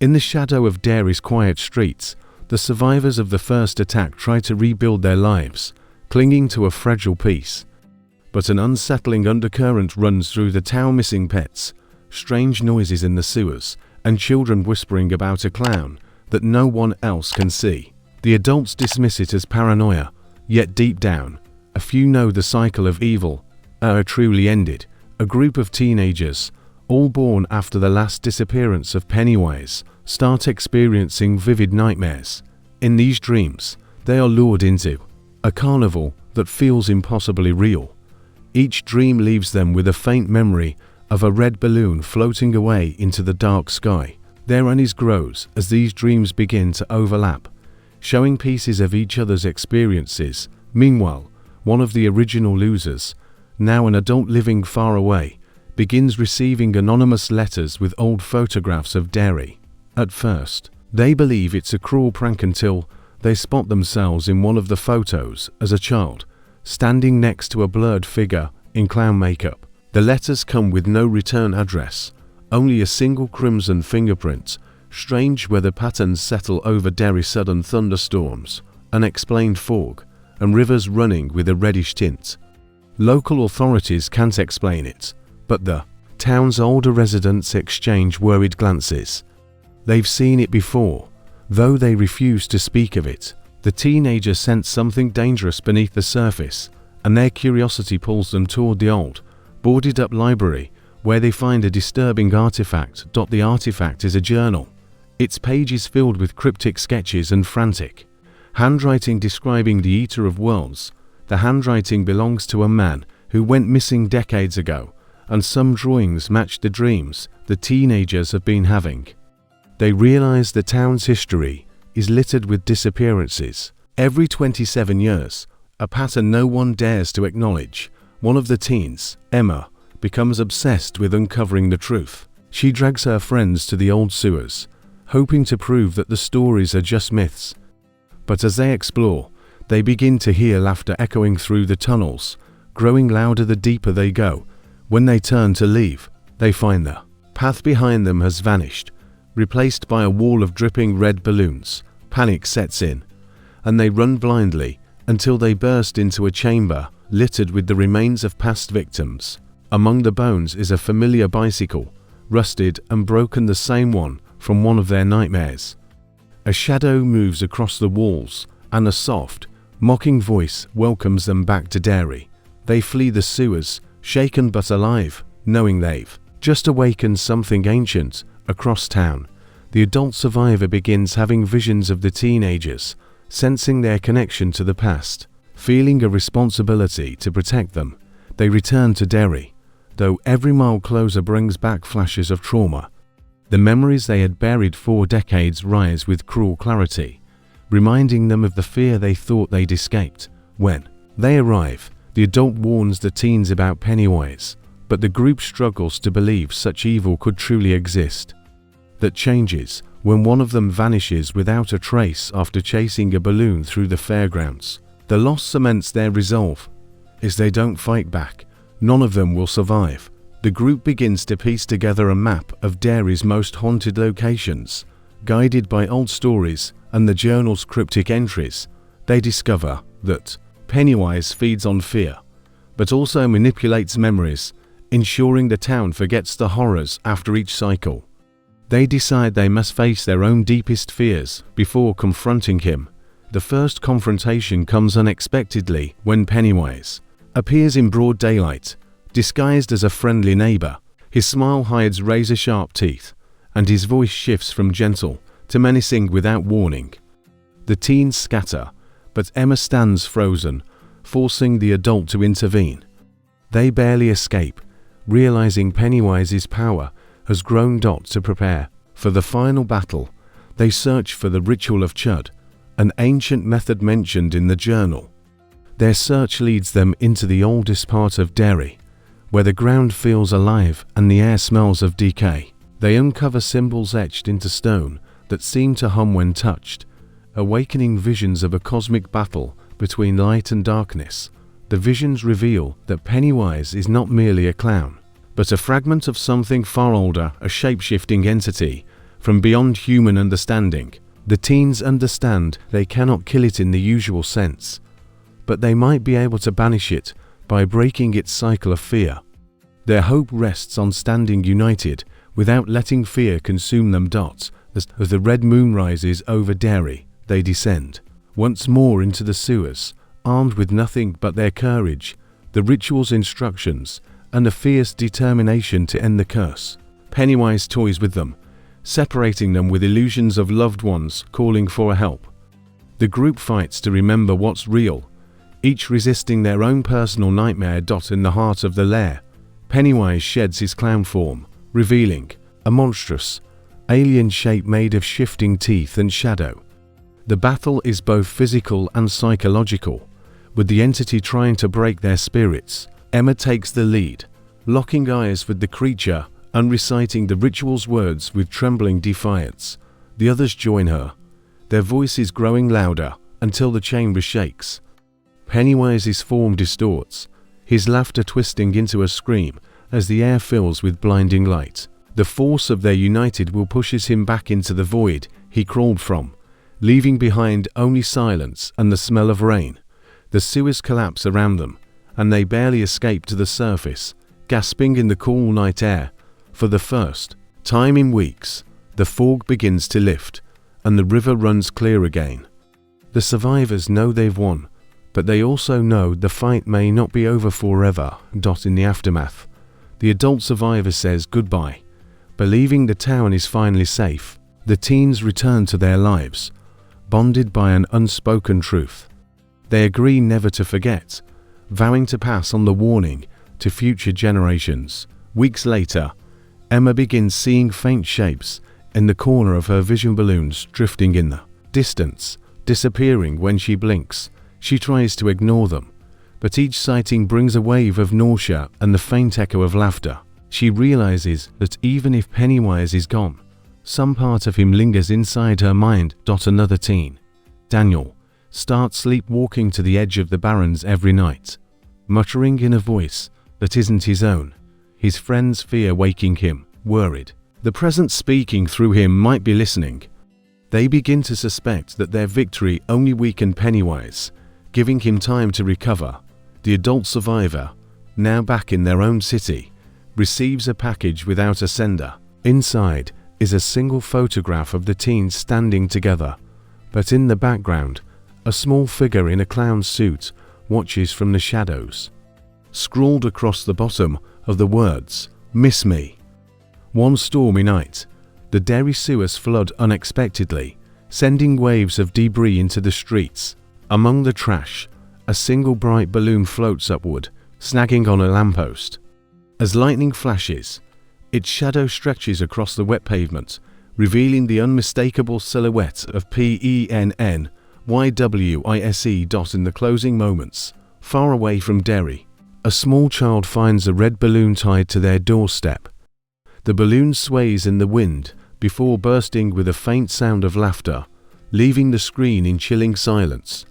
In the shadow of Derry's quiet streets, the survivors of the first attack try to rebuild their lives, clinging to a fragile peace. But an unsettling undercurrent runs through the town: missing pets, strange noises in the sewers, and children whispering about a clown that no one else can see. The adults dismiss it as paranoia, yet deep down, a few know the cycle of evil truly ended. A group of teenagers, all born after the last disappearance of Pennywise, start experiencing vivid nightmares. In these dreams, they are lured into a carnival that feels impossibly real. Each dream leaves them with a faint memory of a red balloon floating away into the dark sky. Their unease grows as these dreams begin to overlap, showing pieces of each other's experiences. Meanwhile, one of the original losers, now an adult living far away, begins receiving anonymous letters with old photographs of Derry. At first, they believe it's a cruel prank until they spot themselves in one of the photos as a child, standing next to a blurred figure in clown makeup. The letters come with no return address, only a single crimson fingerprint. Strange weather patterns settle over Derry: sudden thunderstorms, unexplained fog, and rivers running with a reddish tint. Local authorities can't explain it, but the town's older residents exchange worried glances. They've seen it before, though they refuse to speak of it. The teenagers sense something dangerous beneath the surface, and their curiosity pulls them toward the old, boarded-up library, where they find a disturbing artifact. The artifact is a journal, its pages filled with cryptic sketches and frantic handwriting describing the Eater of Worlds. The handwriting belongs to a man who went missing decades ago, and some drawings match the dreams the teenagers have been having. They realize the town's history is littered with disappearances. Every 27 years, a pattern no one dares to acknowledge. One of the teens, Emma, becomes obsessed with uncovering the truth. She drags her friends to the old sewers, hoping to prove that the stories are just myths. But as they explore, they begin to hear laughter echoing through the tunnels, growing louder the deeper they go. When they turn to leave, they find the path behind them has vanished, replaced by a wall of dripping red balloons. Panic sets in, and they run blindly until they burst into a chamber littered with the remains of past victims. Among the bones is a familiar bicycle, rusted and broken, the same one from one of their nightmares. A shadow moves across the walls, and a soft, mocking voice welcomes them back to Derry. They flee the sewers, shaken but alive, knowing they've just awakened something ancient. Across town, the adult survivor begins having visions of the teenagers, sensing their connection to the past. Feeling a responsibility to protect them, they return to Derry, though every mile closer brings back flashes of trauma. The memories they had buried for decades rise with cruel clarity, reminding them of the fear they thought they'd escaped. When they arrive, the adult warns the teens about Pennywise, but the group struggles to believe such evil could truly exist. That changes when one of them vanishes without a trace after chasing a balloon through the fairgrounds. The loss cements their resolve. If they don't fight back, none of them will survive. The group begins to piece together a map of Derry's most haunted locations. Guided by old stories and the journal's cryptic entries, they discover that Pennywise feeds on fear, but also manipulates memories, ensuring the town forgets the horrors after each cycle. They decide they must face their own deepest fears before confronting him. The first confrontation comes unexpectedly when Pennywise appears in broad daylight, disguised as a friendly neighbor. His smile hides razor-sharp teeth, and his voice shifts from gentle to menacing without warning. The teens scatter, but Emma stands frozen, forcing the adult to intervene. They barely escape, realizing Pennywise's power has grown. To prepare for the final battle, they search for the ritual of Chud, an ancient method mentioned in the journal. Their search leads them into the oldest part of Derry, where the ground feels alive and the air smells of decay. They uncover symbols etched into stone that seem to hum when touched, awakening visions of a cosmic battle between light and darkness. The visions reveal that Pennywise is not merely a clown, but a fragment of something far older, a shape-shifting entity from beyond human understanding. The teens understand they cannot kill it in the usual sense, but they might be able to banish it by breaking its cycle of fear. Their hope rests on standing united without letting fear consume them. As the red moon rises over Derry, they descend once more into the sewers, armed with nothing but their courage, the ritual's instructions, and a fierce determination to end the curse. Pennywise toys with them, separating them with illusions of loved ones calling for help. The group fights to remember what's real, each resisting their own personal nightmare. In the heart of the lair, Pennywise sheds his clown form, revealing a monstrous, alien shape made of shifting teeth and shadow. The battle is both physical and psychological, with the entity trying to break their spirits. Emma takes the lead, locking eyes with the creature and reciting the ritual's words with trembling defiance. The others join her, their voices growing louder until the chamber shakes. Pennywise's form distorts, his laughter twisting into a scream as the air fills with blinding light. The force of their united will pushes him back into the void he crawled from, leaving behind only silence and the smell of rain. The sewers collapse around them, and they barely escape to the surface, gasping in the cool night air. For the first time in weeks, the fog begins to lift, and the river runs clear again. The survivors know they've won, but they also know the fight may not be over forever. In the aftermath, the adult survivor says goodbye, believing the town is finally safe. The teens return to their lives, bonded by an unspoken truth. They agree never to forget, vowing to pass on the warning to future generations. Weeks later, Emma begins seeing faint shapes in the corner of her vision, balloons drifting in the distance, disappearing when she blinks. She tries to ignore them, but each sighting brings a wave of nausea and the faint echo of laughter. She realizes that even if Pennywise is gone, some part of him lingers inside her mind. Another teen, Daniel, starts sleepwalking to the edge of the barrens every night, muttering in a voice that isn't his own, his friends' fear waking him, worried. The present speaking through him might be listening. They begin to suspect that their victory only weakened Pennywise, giving him time to recover. The adult survivor, now back in their own city, receives a package without a sender. Inside is a single photograph of the teens standing together, but in the background, a small figure in a clown's suit watches from the shadows. Scrawled across the bottom of the words, "Miss me." One stormy night, the Derry sewers flood unexpectedly, sending waves of debris into the streets. Among the trash, a single bright balloon floats upward, snagging on a lamppost. As lightning flashes, its shadow stretches across the wet pavement, revealing the unmistakable silhouette of Pennywise. In the closing moments, far away from Derry, a small child finds a red balloon tied to their doorstep. The balloon sways in the wind before bursting with a faint sound of laughter, leaving the screen in chilling silence.